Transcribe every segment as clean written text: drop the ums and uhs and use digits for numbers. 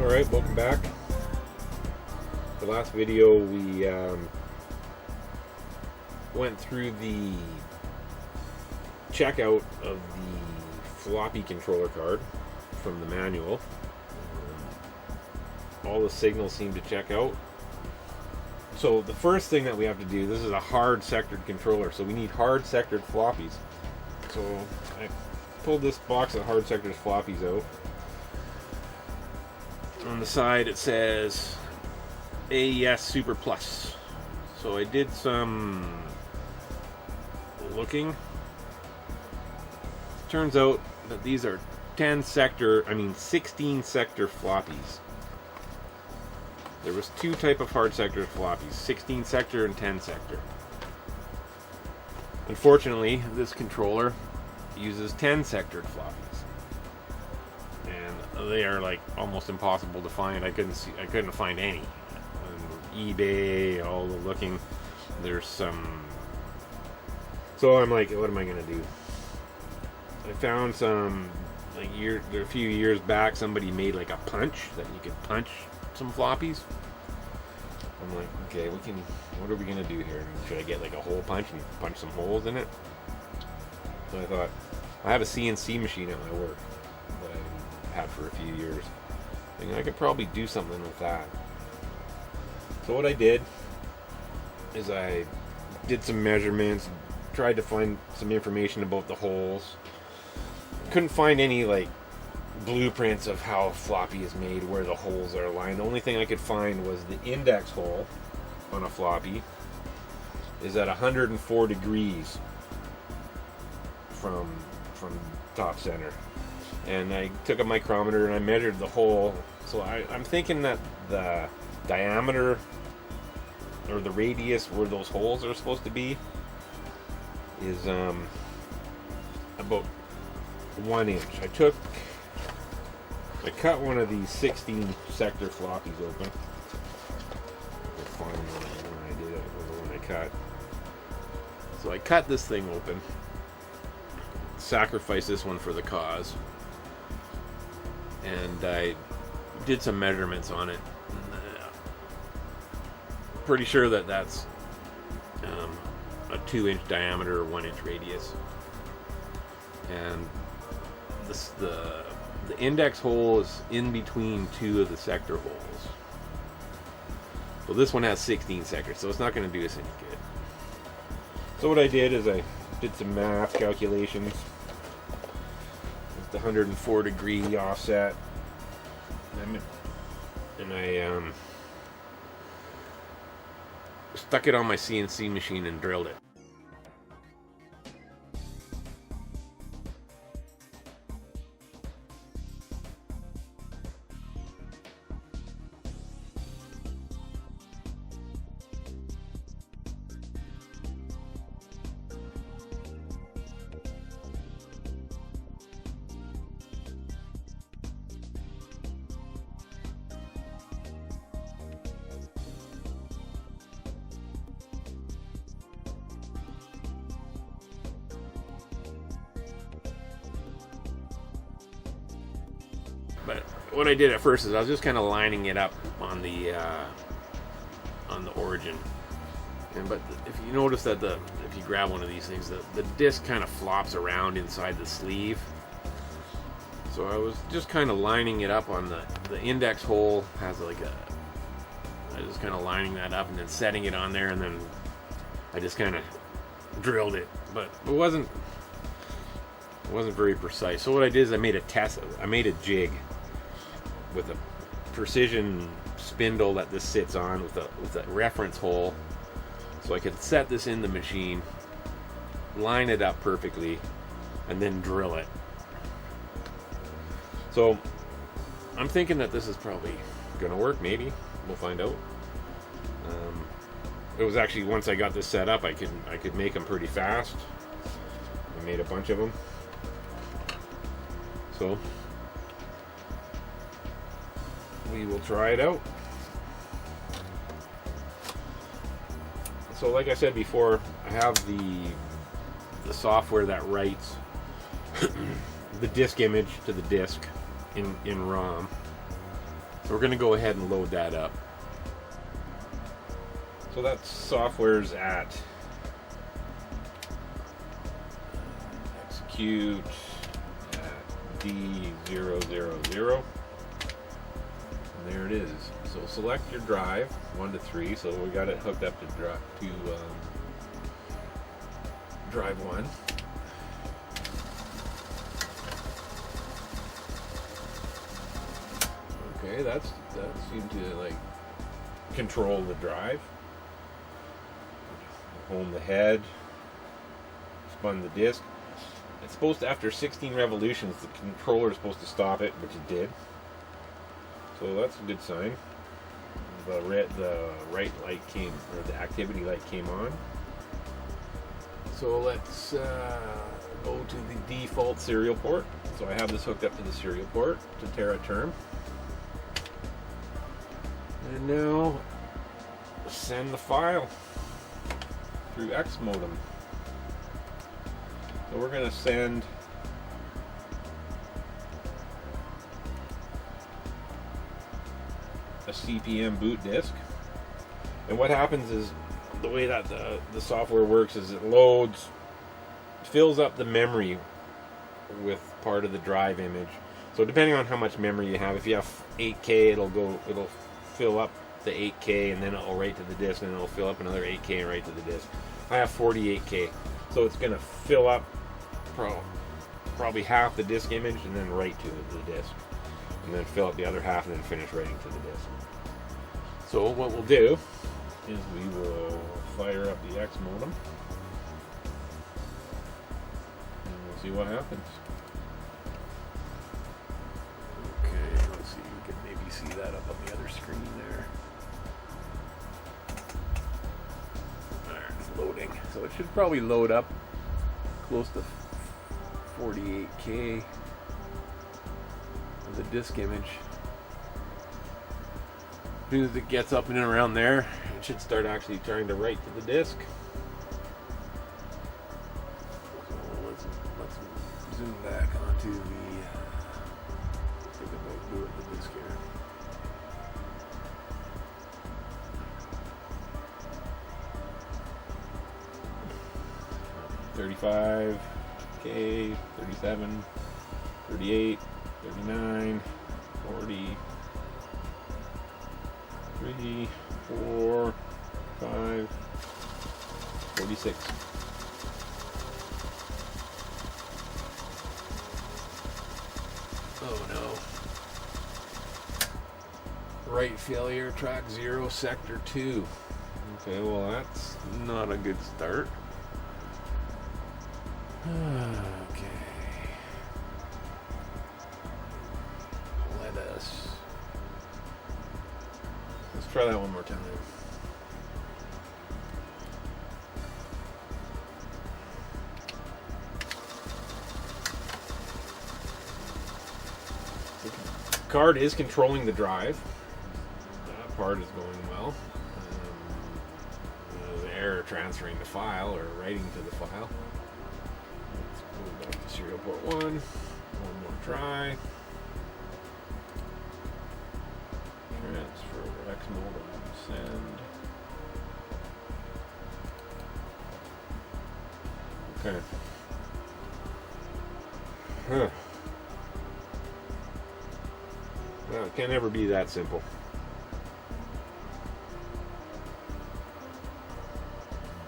Alright, welcome back. The last video we went through the checkout of the floppy controller card from the manual. All the signals seem to check out. So the first thing that we have to do, this is a hard sectored controller, so we need hard sectored floppies. So I pulled this box of hard sectored floppies out. On the side it says AES Super Plus. So I did some looking. Turns out that these are 16 sector floppies. There was two type of hard sector floppies, 16 sector and 10 sector. Unfortunately, this controller uses 10 sectored floppies. And they are like almost impossible to find. I couldn't find any. On eBay, all the looking, there's some. So I'm like, what am I gonna do? I found some a few years back, somebody made like a punch that you could punch some floppies. I'm like, okay, what are we gonna do here? Should I get like a hole punch and punch some holes in it? So I thought, I have a CNC machine at my work that I had for a few years. Thinking I could probably do something with that. So what I did is I did some measurements, tried to find some information about the holes. Couldn't find any like blueprints of how a floppy is made, where the holes are aligned. The only thing I could find was the index hole on a floppy is at 104 degrees from top center. And I took a micrometer and I measured the hole. So I'm thinking that the diameter or the radius where those holes are supposed to be is about 1 inch. I cut one of these 16 sector floppies open. I'll find when I did it, or the one I cut. So I cut this thing open, sacrificed this one for the cause, and I did some measurements on it. Pretty sure that that's a 2-inch diameter or 1-inch radius, and the index hole is in between two of the sector holes. So this one has 16 sectors, so it's not going to do us any good. So what I did is I did some math calculations with the 104 degree offset, and I stuck it on my CNC machine and drilled it. But what I did at first is I was just kind of lining it up on the origin. But if you notice that if you grab one of these things, the disc kind of flops around inside the sleeve. So I was just kind of lining it up on the index hole. Has like I was just kind of lining that up and then setting it on there, and then I just kind of drilled it. But it wasn't very precise. So what I did is I made a jig with a precision spindle that this sits on with a reference hole, so I could set this in the machine, line it up perfectly, and then drill it. So I'm thinking that this is probably gonna work. Maybe we'll find out. It was actually, once I got this set up, I could make them pretty fast. I made a bunch of them. So we will try it out. So like I said before, I have the software that writes the disk image to the disk in ROM. So we're going to go ahead and load that up. So that software's at execute at D000. And there it is. So select your drive, 1 to 3. So we got it hooked up to drive 1. Okay, that seemed to like control the drive. Home the head. Spun the disc. It's supposed to, after 16 revolutions, the controller is supposed to stop it, which it did. So that's a good sign. The right light came, or the activity light came on. So let's go to the default serial port. So I have this hooked up to the serial port to Terra Term. And now send the file through X modem. So we're going to send a CPM boot disk. And what happens is, the way that the software works is it loads, fills up the memory with part of the drive image. So depending on how much memory you have, if you have 8K, it'll fill up the 8K and then it'll write to the disk, and then it'll fill up another 8K and write to the disk. I have 48K, so it's going to fill up probably half the disk image and then write to the disk, and then fill up the other half and then finish writing to the disk. So what we'll do is we will fire up the X modem and we'll see what happens. Okay, let's see, you can maybe see that up on the other screen there. Alright, it's loading. So it should probably load up close to 48K of the disk image. As soon as it gets up and around there, it should start actually trying to write to the disk. So let's zoom back onto the think about doing the disk here. $35K, 37, 38, 39, 40, 3, 4, 5, 46. Oh no. Write failure, track 0, sector 2. Okay, well that's not a good start. Okay. Let's try that one more time. The card is controlling the drive. That part is going well. There's an error transferring the file or writing to the file. Let's go back to serial port 1. One more try. Transfer X modem, send. Okay. Huh. Well, it can never be that simple.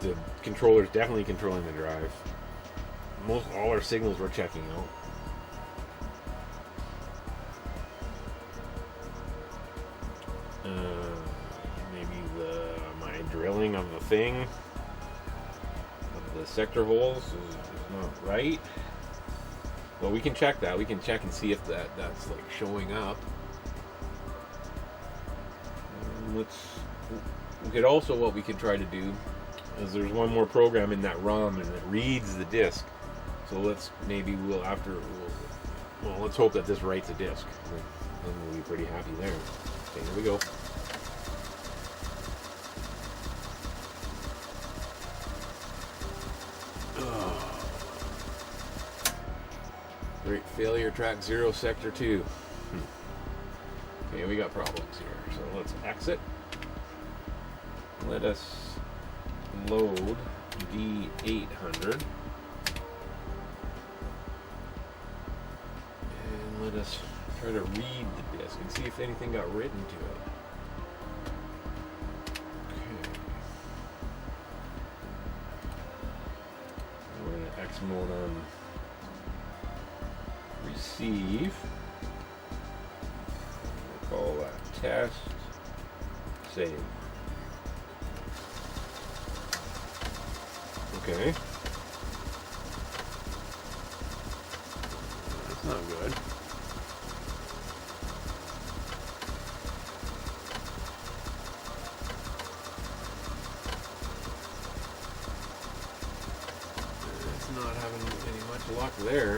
The controller's definitely controlling the drive. All our signals we're checking out. Maybe my drilling of the thing, of the sector holes is not right. Well, we can check that. We can check and see if that's like showing up. We could also, what we could try to do is there's one more program in that ROM and it reads the disk. So let's hope that this writes a disk. Then we'll be pretty happy there. Okay, here we go. Great failure, track 0, sector 2. Okay, we got problems here. So let's exit. Let us load D800. And let us try to read the disk and see if anything got written to it. Okay. We're going to X mode on receive. We'll call that test. Save. Okay. That's not good. It's not having any much luck there.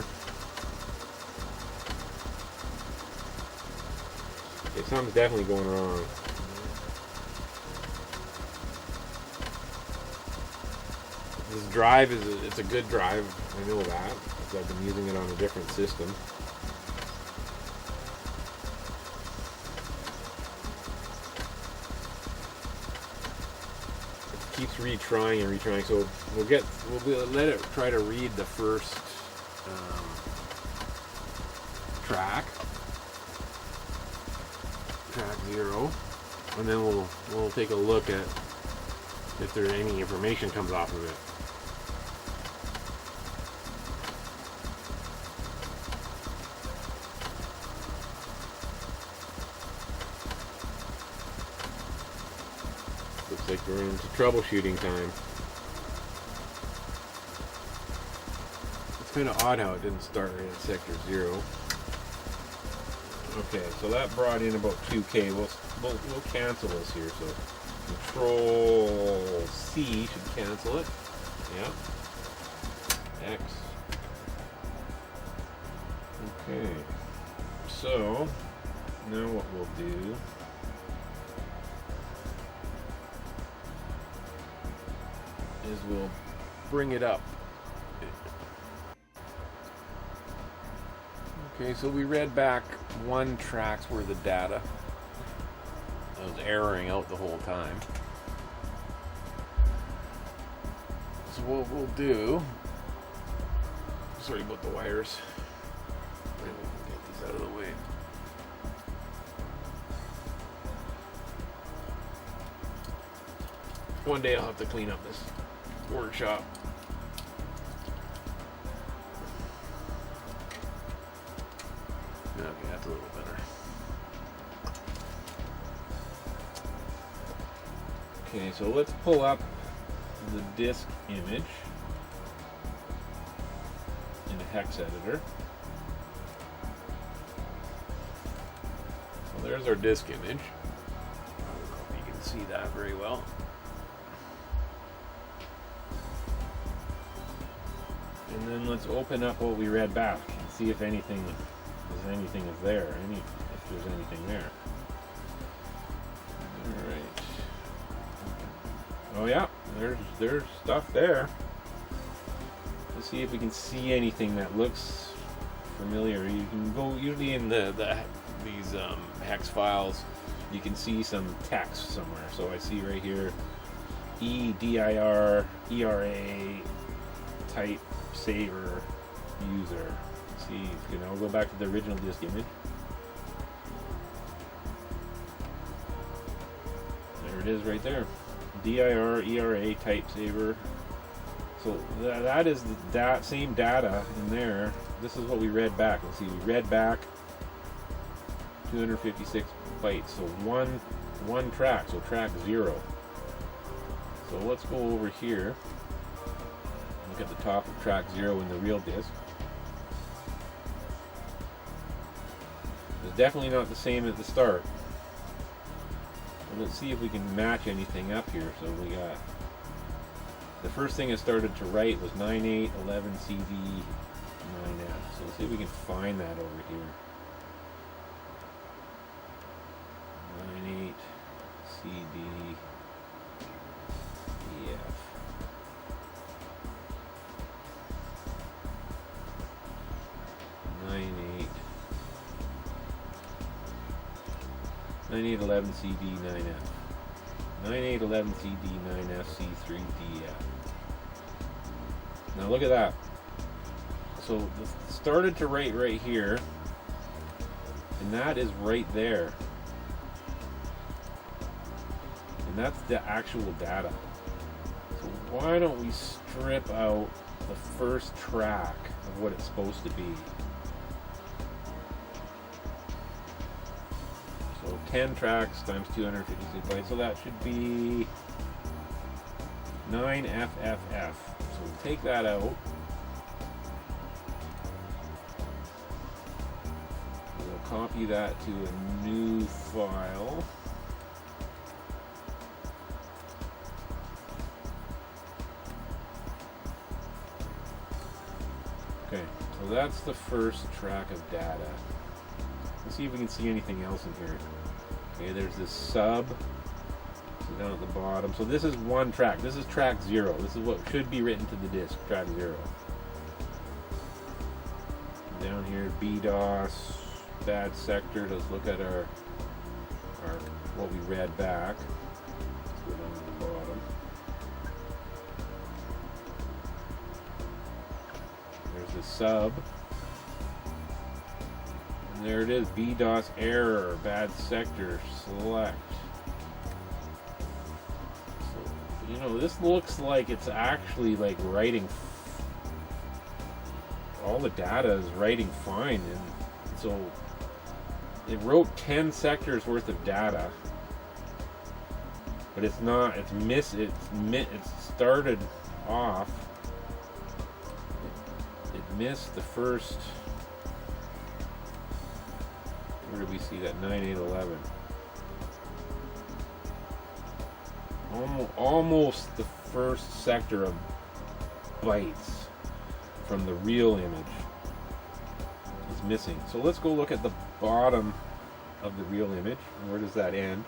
Okay, something's definitely going wrong. This drive it's a good drive, I know that, because I've been using it on a different system. It keeps retrying and retrying, so we'll let it try to read the first track 0, and then we'll take a look at if there any information comes off of it. Looks like we're into troubleshooting time. It's kind of odd how it didn't start right at sector 0. Okay, so that brought in about 2K. We'll cancel this here. So Control C should cancel it. Yep. X. Okay. So now what we'll do is we'll bring it up. Okay, so we read back one track's worth of data. I was erroring out the whole time. So what we'll do, sorry about the wires. Maybe we can get these out of the way. One day I'll have to clean up this workshop. Okay, that's a little better. Okay, so let's pull up the disk image in a hex editor. So there's our disk image. I don't know if you can see that very well. And then let's open up what we read back and see if anything is there, if there's anything there. All right. Oh yeah, there's stuff there. Let's see if we can see anything that looks familiar. You can go usually in these hex files. You can see some text somewhere. So I see right here, EDIR ERA type saver user. See, I'll go back to the original disk image. There it is right there. DIR ERA type saver. So that is that same data in there. This is what we read back. Let's see, we read back 256 bytes. So one track, so track 0. So let's go over here. Look at the top of track 0 in the real disk. It's definitely not the same at the start. And let's see if we can match anything up here. So we got the first thing it started to write was 9811 CD 9F. So let's see if we can find that over here. 98 CD EF. 9811CD9F. 9811CD9FC3DF. Now look at that. So it started to write right here, and that is right there. And that's the actual data. So why don't we strip out the first track of what it's supposed to be? So 10 tracks times 256 bytes, so that should be 9FFF. So we'll take that out. We'll copy that to a new file. Okay, so that's the first track of data. Let's see if we can see anything else in here. Okay, there's this sub. So down at the bottom. So this is one track. This is track 0. This is what should be written to the disk, track 0. Down here, BDOS, bad sector. Let's look at our what we read back. Let's go down to the bottom. There's the sub. And there it is, BDOS error, bad sector, select. So, you know, this looks like it's actually like writing, all the data is writing fine, and so it wrote 10 sectors worth of data, but it's not, it started off, it missed the first, where do we see that? 9811. Almost the first sector of bytes from the real image is missing. So let's go look at the bottom of the real image. Where does that end?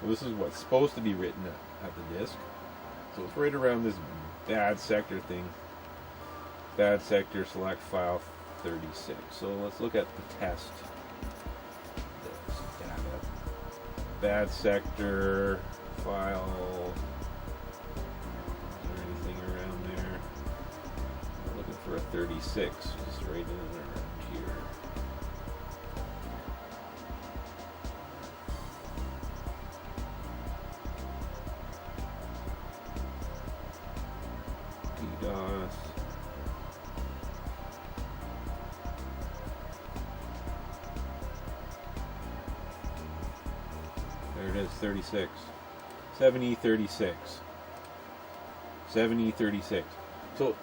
Well, this is what's supposed to be written at the disk. So it's right around this bad sector thing. Bad sector, select file 36. So let's look at the test. Bad sector file. Is there anything around there? We're looking for a 36, just right in around here. DDoS. There it is, 36. 7036. 7036. So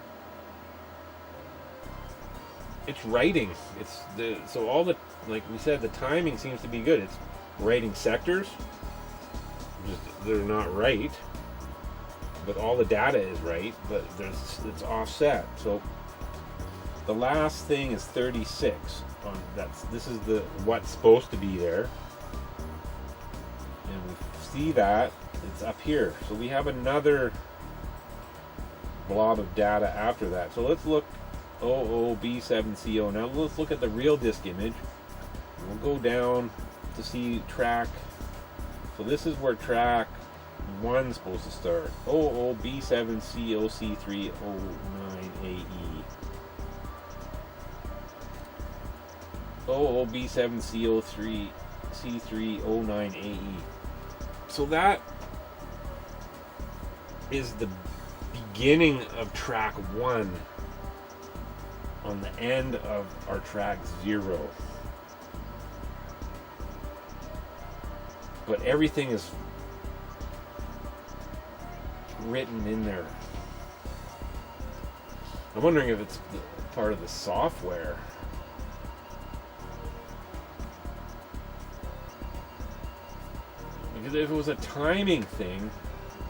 it's writing. So all the, like we said, the timing seems to be good. It's writing sectors. Just they're not right. But all the data is right, but it's offset. So the last thing is 36. This is the what's supposed to be there. And we see that it's up here. So we have another blob of data after that. So let's look OOB7CO. Now let's look at the real disk image. We'll go down to see track. So this is where track 1 is supposed to start. OOB7COC309AE. OOB7CO3C309AE. So that is the beginning of track 1 on the end of our track 0. But everything is written in there. I'm wondering if it's part of the software. Because if it was a timing thing,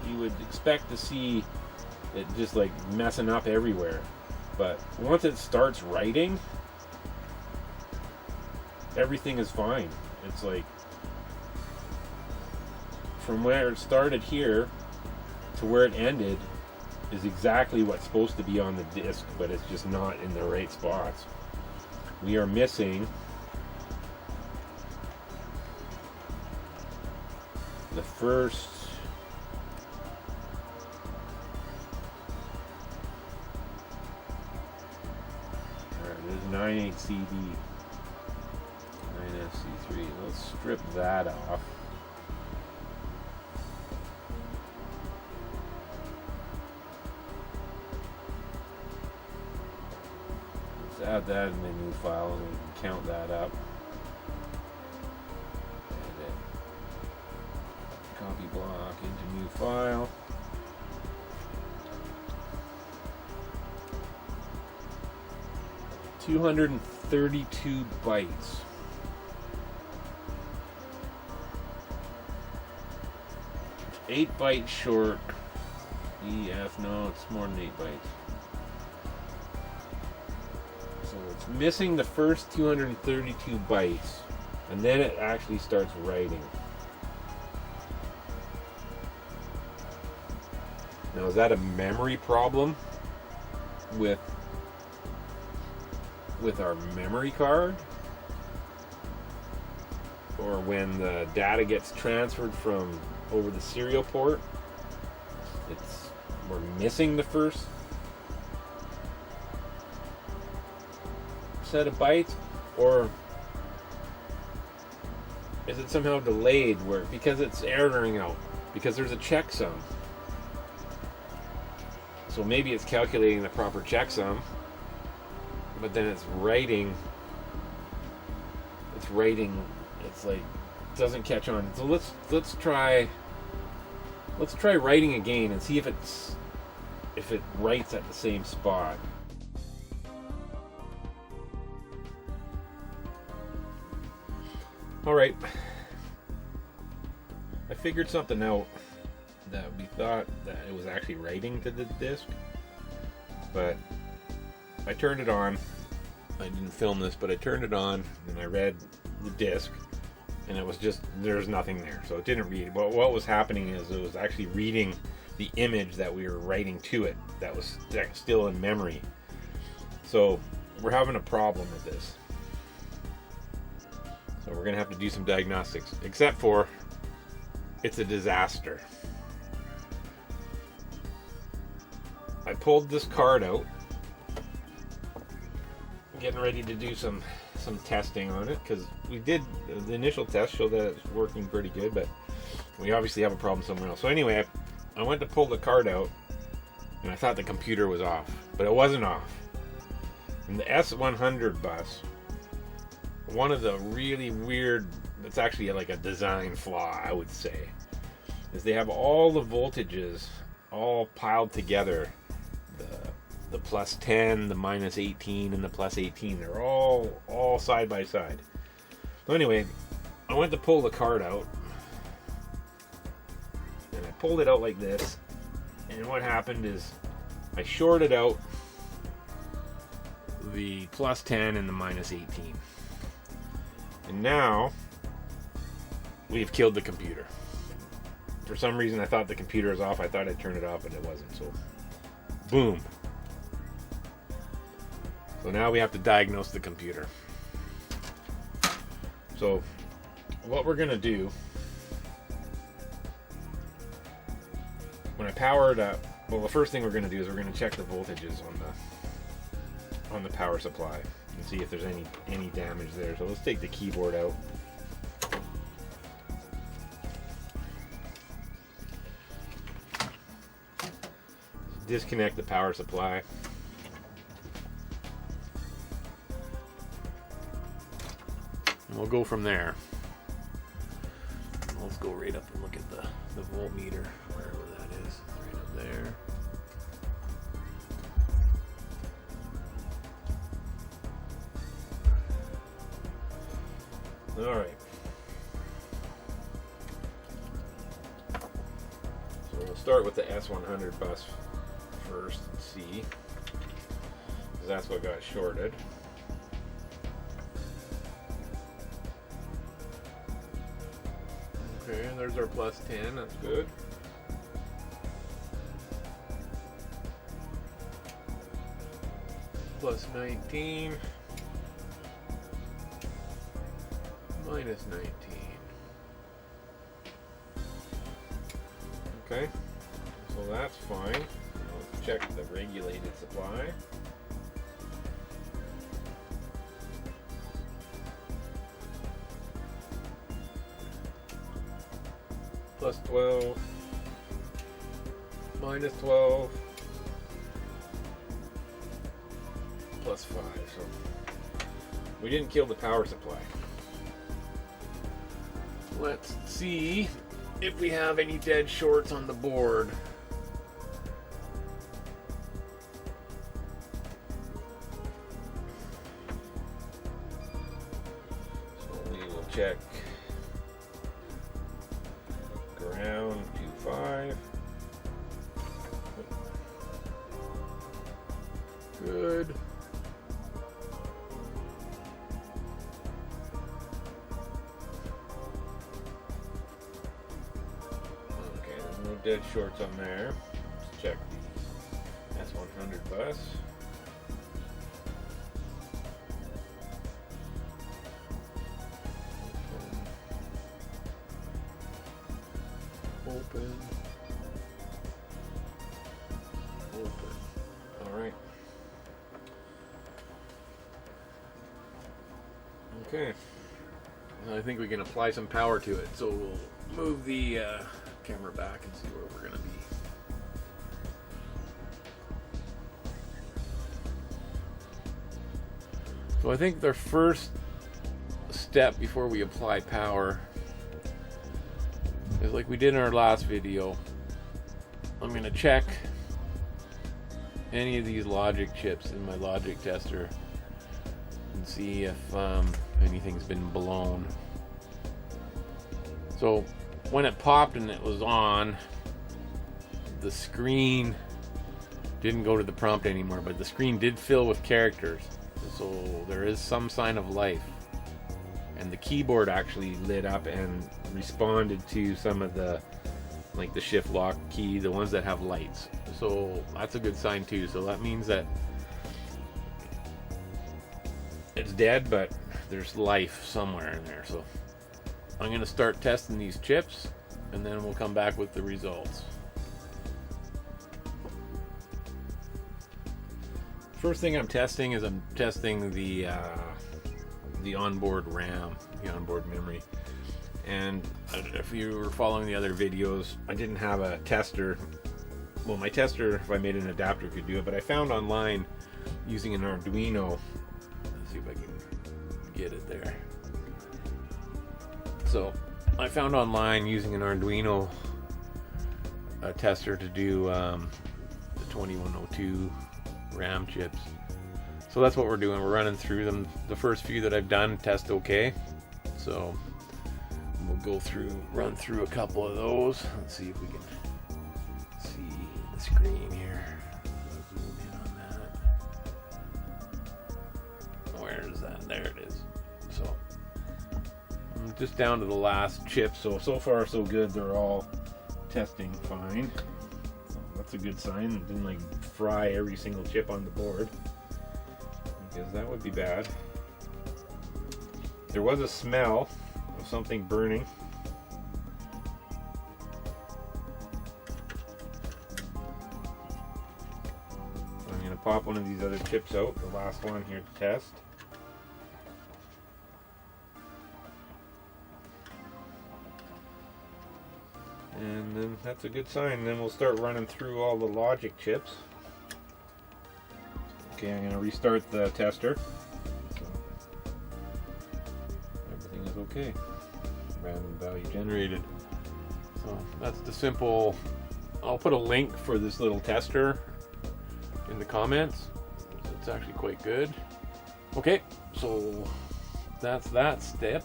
you would expect to see it just like messing up everywhere. But once it starts writing, everything is fine. It's like from where it started here to where it ended is exactly what's supposed to be on the disk, but it's just not in the right spots. We are missing the first. Alright, there's 9/8 CD. 9FC3. Let's strip that off. Let's add that in the new file and we can count that up. Edit. Copy block into new file. $232 bytes. 8 bytes short. EF, no, it's more than 8 bytes. So it's missing the first 232 bytes, and then it actually starts writing. Now, is that a memory problem with our memory card? Or when the data gets transferred from over the serial port, we're missing the first set of bytes? Or is it somehow delayed because it's erroring out, because there's a checksum? So maybe it's calculating the proper checksum, but then it's writing, it's like, doesn't catch on. So let's try writing again and see if it writes at the same spot. All right, I figured something out that we thought that it was actually writing to the disk, but I turned it on. I didn't film this, but I turned it on and I read the disk, and it was just, there's nothing there, so it didn't read. But what was happening is it was actually reading the image that we were writing to it that was still in memory. So we're having a problem with this. So we're gonna have to do some diagnostics, except for it's a disaster. I pulled this card out, getting ready to do some testing on it, because we did the initial test show that it's working pretty good, but we obviously have a problem somewhere else. So anyway, I went to pull the card out and I thought the computer was off, but it wasn't off. And the S100 bus, one of the really weird, it's actually like a design flaw, I would say, is they have all the voltages all piled together. The plus 10, the minus 18, and the plus 18. They're all side by side. So anyway, I went to pull the card out, and I pulled it out like this, and what happened is I shorted out the plus 10 and the minus 18. And now we've killed the computer. For some reason I thought the computer was off. I thought I'd turn it off, but it wasn't. So boom. So now we have to diagnose the computer. So what we're going to do, when I power it up, well, the first thing we're going to do is we're going to check the voltages on the power supply and see if there's any damage there. So let's take the keyboard out. Disconnect the power supply. And we'll go from there. Let's go right up and look at the voltmeter, wherever that is, right up there. All right. So we'll start with the S100 bus first and see, because that's what got shorted. Okay, there's our plus 10, that's good. Plus 19. Minus 19. Okay, so that's fine. Now let's check the regulated supply. Plus 12, minus 12, plus 5. So we didn't kill the power supply. Let's see if we have any dead shorts on the board. So we will check ground 2.5. Good. No dead shorts on there. Let's check the S100 bus. Open. All right. Okay. I think we can apply some power to it. So we'll move the camera back and see where we're going to be. So I think the first step before we apply power is like we did in our last video. I'm going to check any of these logic chips in my logic tester and see if anything's been blown. So when it popped and it was on, the screen didn't go to the prompt anymore, but the screen did fill with characters. So there is some sign of life. And the keyboard actually lit up and responded to some of the, like the shift lock key, the ones that have lights. So that's a good sign too. So that means that it's dead, but there's life somewhere in there. So I'm going to start testing these chips, and then we'll come back with the results. First thing I'm testing is I'm testing the onboard RAM, the onboard memory. And if you were following the other videos, I didn't have a tester. Well, my tester, if I made an adapter, could do it, but I found online using an Arduino. Let's see if I can get it there. So I found online using an Arduino a tester to do the 2102 RAM chips. So that's what we're doing. We're running through them. The first few that I've done test okay. So we'll run through a couple of those. Let's see if we can see the screen here. Zoom in on that. Where is that? There it is. So I'm just down to the last chip. So far so good. They're all testing fine. So that's a good sign. It didn't like fry every single chip on the board, because that would be bad. There was a smell of something burning. So I'm going to pop one of these other chips out, the last one here to test. And then that's a good sign. Then we'll start running through all the logic chips. Okay, I'm going to restart the tester. So everything is okay. Random value generated. So that's the simple. I'll put a link for this little tester in the comments. It's actually quite good. Okay, so that's that step.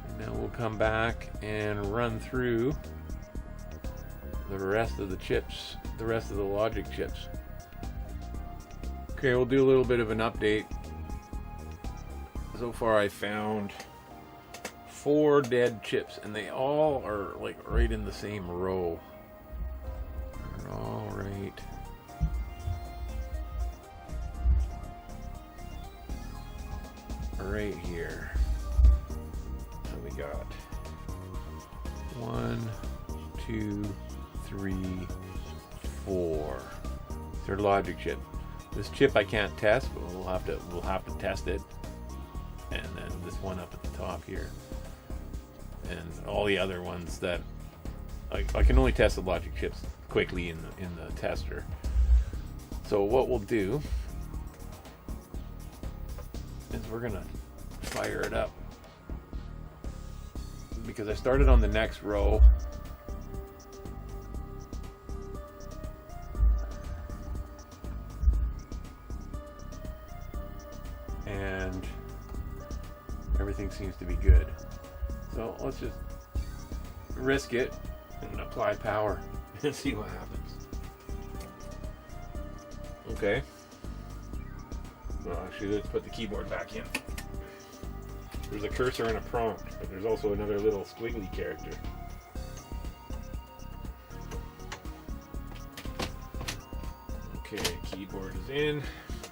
And now we'll come back and run through the rest of the chips, the rest of the logic chips. Okay, we'll do a little bit of an update. So far I found 4 dead chips, and they all are like right in the same row. They're all right here. So we got 1, 2, 3, 4. Third logic chip. This chip I can't test, but we'll have to test it. And then this one up at the top here, and all the other ones that I can only test the logic chips quickly in the tester. So what we'll do is we're gonna fire it up, because I started on the next row. And everything seems to be good. So let's just risk it and apply power and see what happens. Okay. Well, actually, let's put the keyboard back in. There's a cursor and a prompt, but there's also another little squiggly character. Okay, keyboard is in.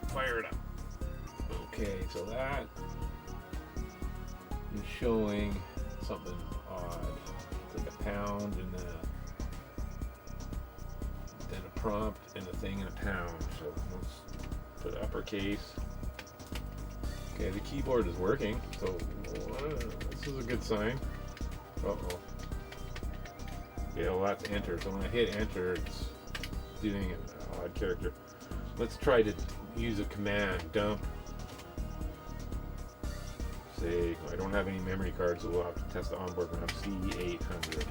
Fire it up. Okay, so that is showing something odd. It's like a pound and then a prompt and a thing and a pound. So let's put uppercase. Okay, the keyboard is working, so this is a good sign. Uh-oh. Yeah, well, that's enter. So when I hit enter, it's doing an odd character. Let's try to use a command, dump. Say, I don't have any memory cards, so we'll have to test the onboard RAM C800.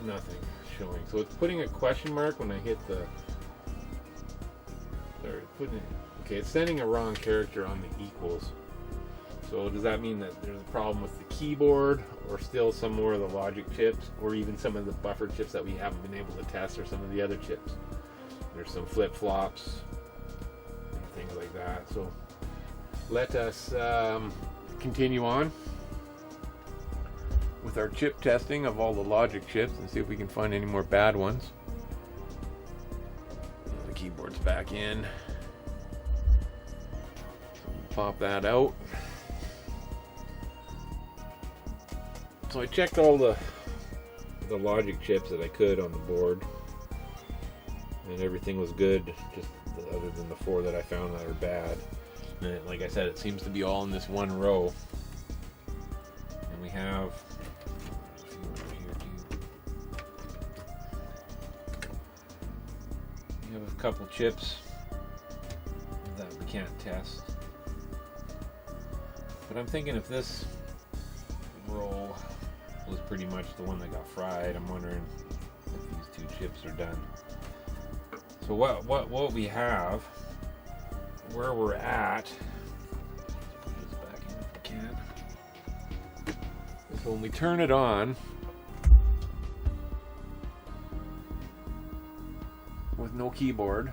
Nothing showing. So it's putting a question mark when I hit the... Okay, it's sending a wrong character on the equals. So does that mean that there's a problem with the keyboard, or still some more of the logic chips, or even some of the buffer chips that we haven't been able to test, or some of the other chips? There's some flip-flops and things like that. So let us continue on with our chip testing of all the logic chips and see if we can find any more bad ones. The keyboard's back in. So pop that out. So I checked all the logic chips that I could on the board, and everything was good, just other than the 4 that I found that are bad. And like I said, it seems to be all in this one row. And we have a few over here too. We have a couple chips that we can't test. But I'm thinking if this row was pretty much the one that got fried, I'm wondering if these 2 chips are done. So what we have, where we're at, put this back in if we can, is when we turn it on with no keyboard,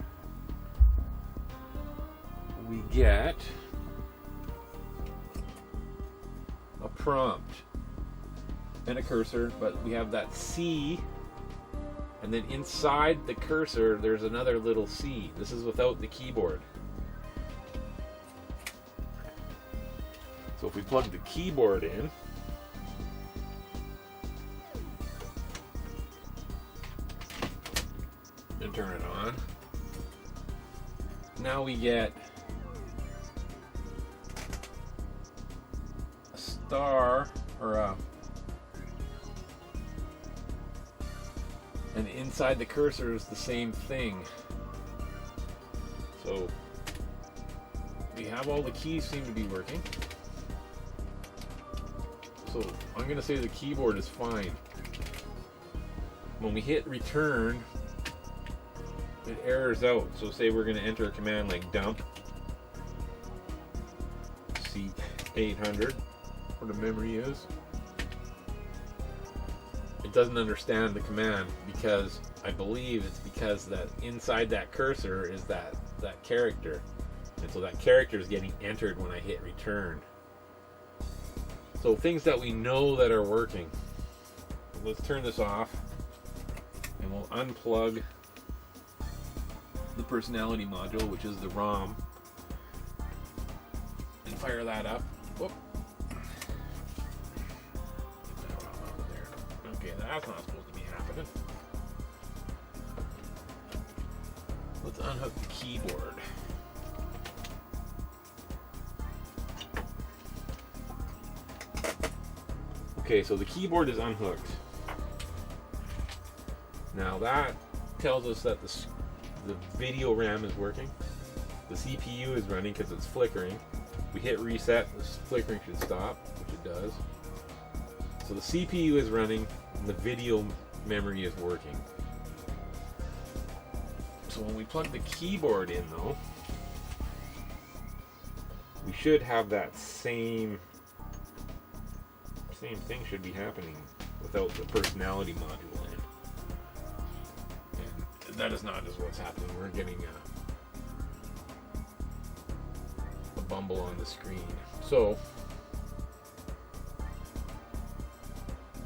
we get a prompt and a cursor, but we have that C, and then inside the cursor there's another little C. This is without the keyboard. So if we plug the keyboard in, and turn it on, now we get a star, or a, and inside the cursor is the same thing. So we have all the keys seem to be working. So I'm going to say the keyboard is fine. When we hit return, it errors out. So say we're going to enter a command like dump C800, where the memory is. It doesn't understand the command, because I believe it's because that inside that cursor is that character, and so that character is getting entered when I hit return. So things that we know that are working. Let's turn this off, and we'll unplug the personality module, which is the ROM, and fire that up. Whoop. Okay, that's not supposed to be happening. Let's unhook the keyboard. Okay, so the keyboard is unhooked. Now that tells us that the video RAM is working. The CPU is running because it's flickering. We hit reset, the flickering should stop, which it does. So the CPU is running, and the video memory is working. So when we plug the keyboard in though, we should have that same thing should be happening without the personality module in. And that is not just what's happening. We're getting a bumble on the screen. So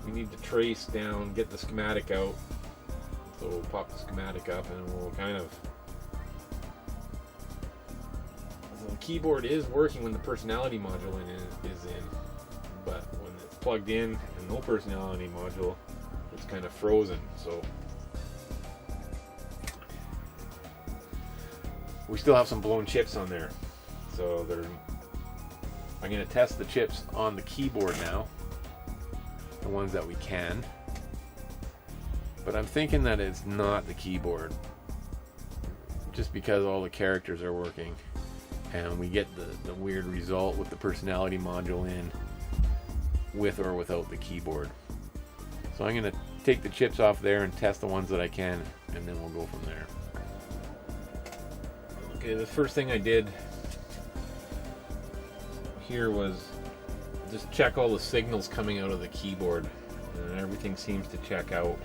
we need to trace down, get the schematic out. So we'll pop the schematic up and we'll kind of... So the keyboard is working when the personality module is in, but when it's plugged in and no personality module, it's kind of frozen. So we still have some blown chips on there. So I'm going to test the chips on the keyboard now, the ones that we can. But I'm thinking that it's not the keyboard, just because all the characters are working and we get the weird result with the personality module in, with or without the keyboard. So I'm going to take the chips off there and test the ones that I can, and then we'll go from there. Okay, the first thing I did here was just check all the signals coming out of the keyboard, and everything seems to check out.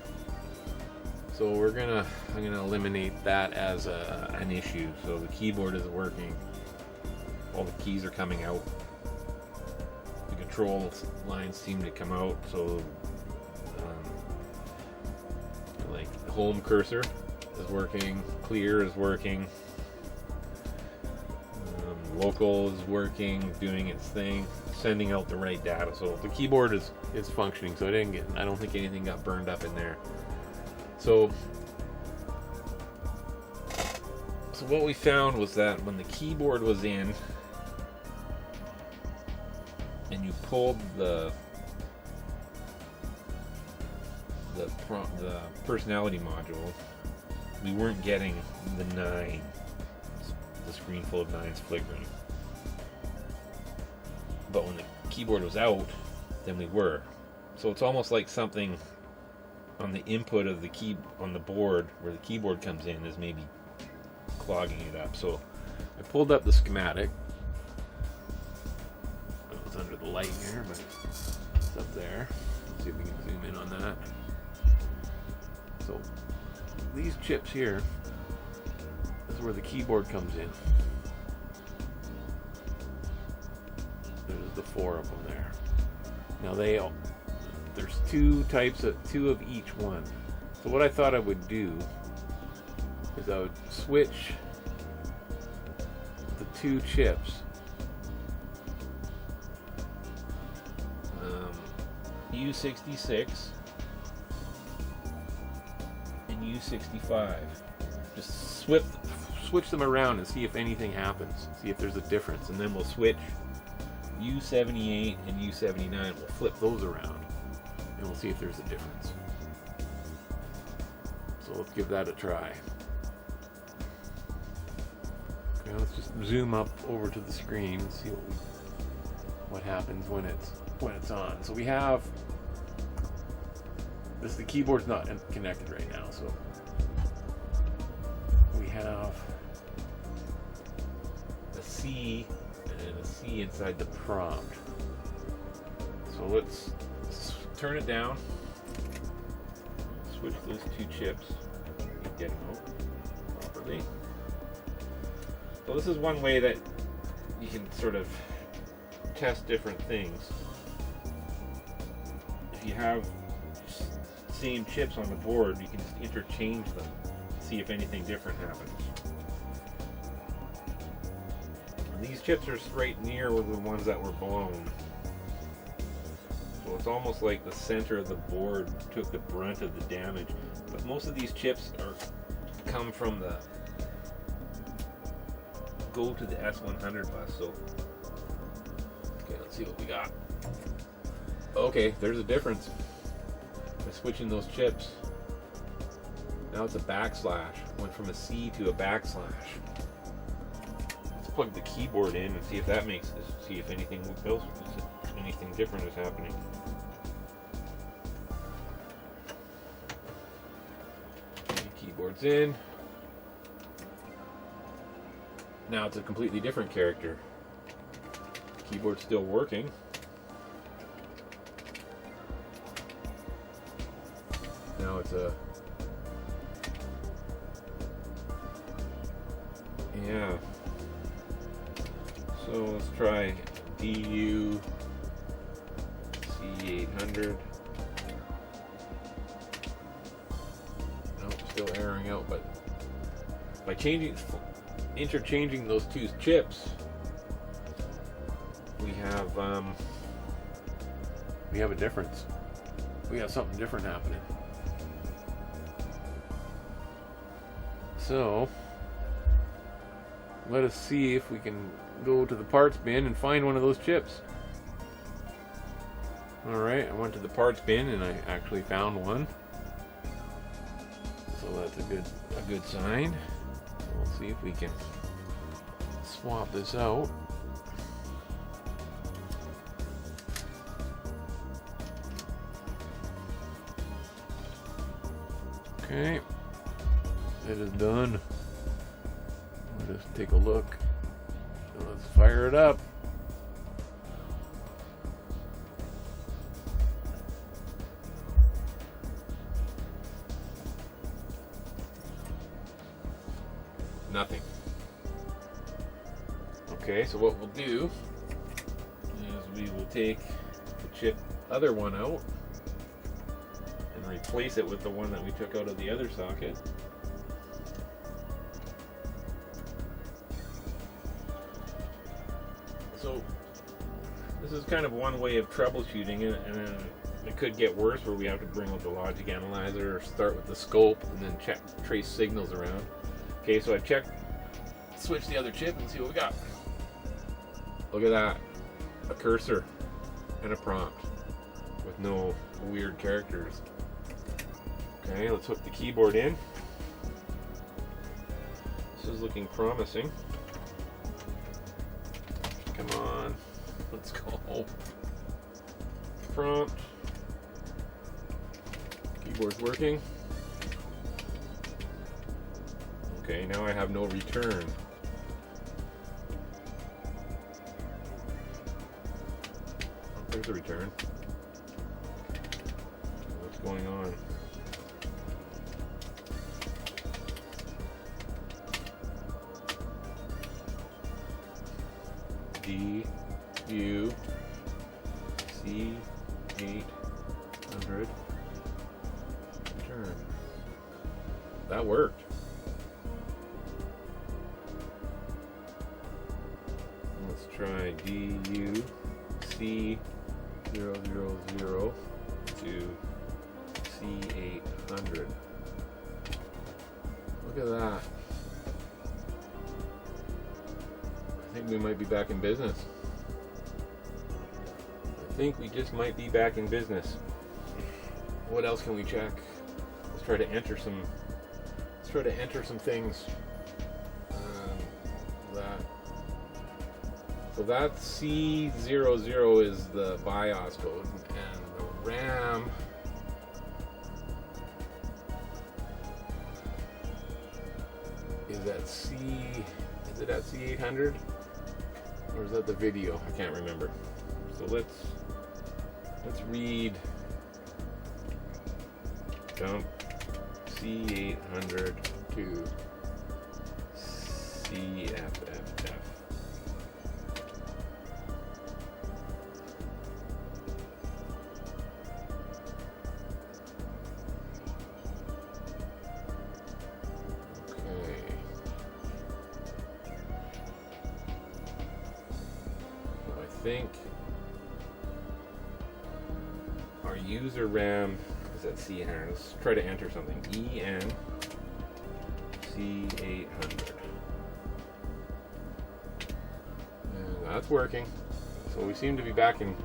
So I'm gonna eliminate that as an issue. So the keyboard is working, all the keys are coming out, the control lines seem to come out. So like home cursor is working, clear is working, local is working, doing its thing, sending out the right data. So the keyboard is functioning. So I don't think anything got burned up in there. So what we found was that when the keyboard was in and you pulled the personality module, we weren't getting the 9, the screen full of 9s flickering. But when the keyboard was out, then we were. So it's almost like something on the input of the key on the board where the keyboard comes in is maybe clogging it up. So I pulled up the schematic. It's under the light here, but it's up there. Let's see if we can zoom in on that. So these chips here, this is where the keyboard comes in. There's the 4 of them there. Now there's 2 types of 2 of each one. So what I thought I would do is I would switch the 2 chips, U66 and U65. Just switch them around and see if anything happens. See if there's a difference, and then we'll switch U78 and U79. We'll flip those around and we'll see if there's a difference. So let's give that a try. Okay, let's just zoom up over to the screen and see what happens when it's on. So we have this. The keyboard's not connected right now, so we have a C and a C inside the prompt. So let's turn it down, switch those 2 chips, get them out properly. So this is one way that you can sort of test different things. If you have same chips on the board, you can just interchange them, see if anything different happens. And these chips are right near the ones that were blown. So it's almost like the center of the board took the brunt of the damage. But most of these chips come from the go to the S100 bus. So okay, let's see what we got. Okay, there's a difference. By switching those chips, now it's a backslash. Went from a C to a backslash. Let's plug the keyboard in and see if that makes this. See if anything else, anything different is happening. Okay, keyboard's in. Now it's a completely different character. Keyboard's still working. Now it's a yeah. So let's try DU C800. Nope, still erroring out, but by interchanging those two chips, we have a difference. We have something different happening. So let us see if we can go to the parts bin and find one of those chips. Alright, I went to the parts bin and I actually found one. So that's a good sign. We'll see if we can swap this out. Okay, it is done. We'll just take a look. So let's fire it up. Nothing. Okay, so what we'll do is we will take the other one out and replace it with the one that we took out of the other socket. So this is kind of one way of troubleshooting it, and then it could get worse where we have to bring out the logic analyzer or start with the scope and then trace signals around. Okay, so I've switched the other chip and see what we got. Look at that, a cursor and a prompt with no weird characters. Okay, let's hook the keyboard in. This is looking promising. Come on, let's go. Prompt. Keyboard's working. Okay, now I have no return. There's a return. What's going on? DU C800 return. That worked. Let's try DU C000 to C800. Look at that. I think we might be back in business. I think we just might be back in business. What else can we check? Let's try to enter some things. So that C00 is the BIOS code, and the RAM is it at C800? Or is that the video? I can't remember. So let's read dump C800 to CFFF. our user RAM is at C800. Let's try to enter something. EN C800. And that's working. So we seem to be back in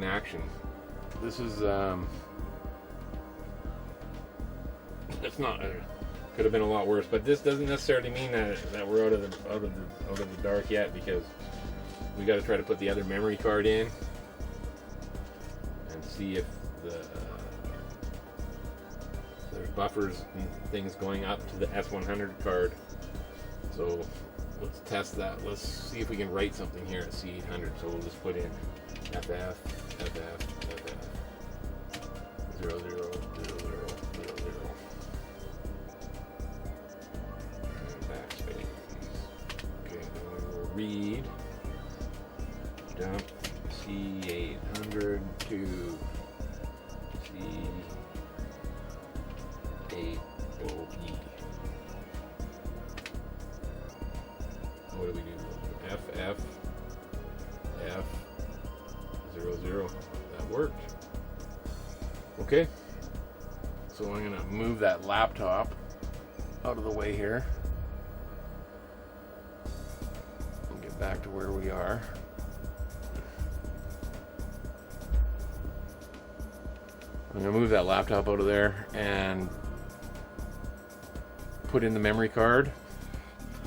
action. This is it's not. Could have been a lot worse, but this doesn't necessarily mean that we're out of the dark yet, because we got to try to put the other memory card in and see if there's buffers and things going up to the S100 card. So let's test that. Let's see if we can write something here at C800. So we'll just put in FF 00 00 00 00 and backspace. Okay, then we will read dump C800 to C8OE. What do we do? FF 00. That worked. Okay. So I'm going to move that laptop out of the way here and get back to where we are. I'm going to move that laptop out of there and put in the memory card.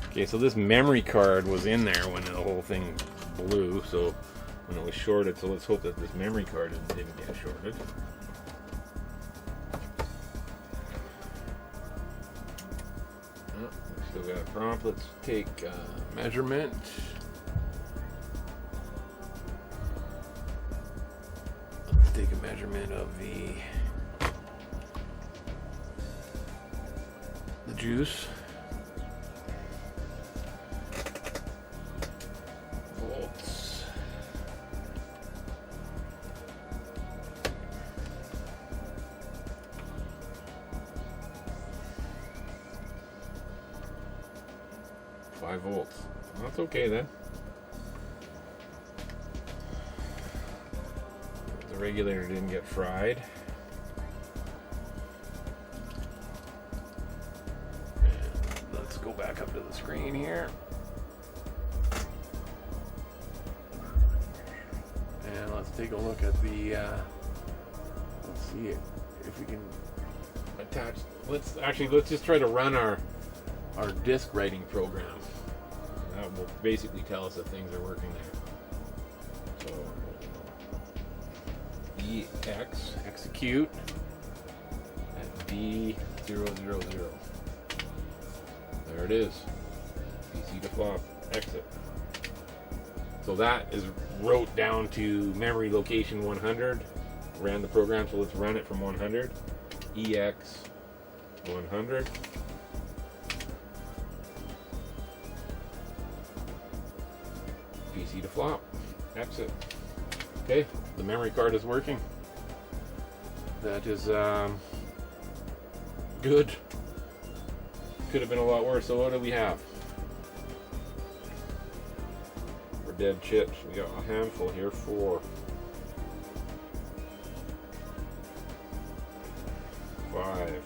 Okay, so this memory card was in there when the whole thing blew, so when it was shorted, so let's hope that this memory card didn't get shorted. Oh, we still got a prompt. Let's take measurement. Let's take a measurement of the juice. Volts. Five volts. That's okay then. The regulator didn't get fried. And let's go back up to the screen here. And let's take a look at the let's see if we can attach. Let's just try to run our disk writing program. That will basically tell us that things are working there. So EX execute at D000. There it is. PC to flop exit. So that is wrote down to memory location 100. Ran the program, so let's run it from 100. EX 100. PC to flop. Exit. Okay, the memory card is working. That is good. Could have been a lot worse. So what do we have? For dead chips, we got a handful here. 4. 5.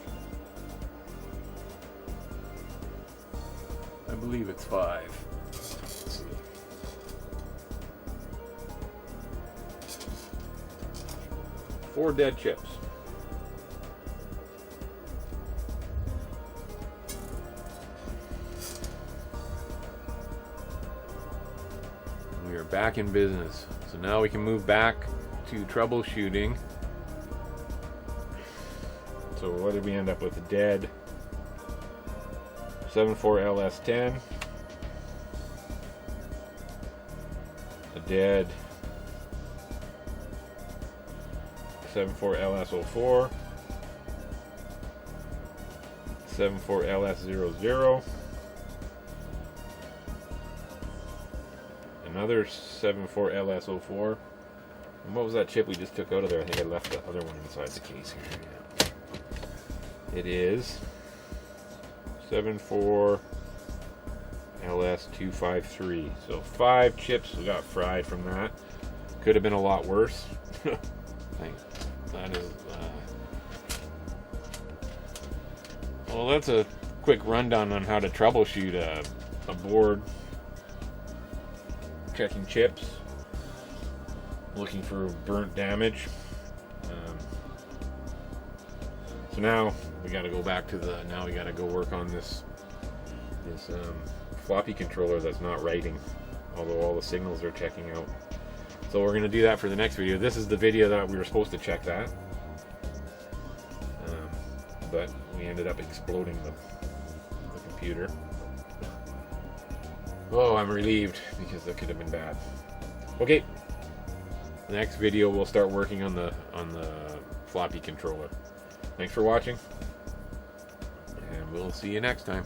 I believe it's 5. Let's see. 4 dead chips. We are back in business. So now we can move back to troubleshooting. So what did we end up with? A dead 74LS10. A dead 74LS04. 74LS00. Another 74LS04. And what was that chip we just took out of there? I think I left the other one inside the case here. Yeah. It is 74LS253. So 5 chips we got fried from that. Could have been a lot worse. that is. Well, that's a quick rundown on how to troubleshoot a board. Checking chips, looking for burnt damage. So now we got to go back to now we got to go work on this floppy controller that's not writing, although all the signals are checking out. So we're going to do that for the next video. This is the video that we were supposed to check that, but we ended up exploding the computer. Oh, I'm relieved, because that could have been bad. Okay, the next video we'll start working on the floppy controller. Thanks for watching, and we'll see you next time.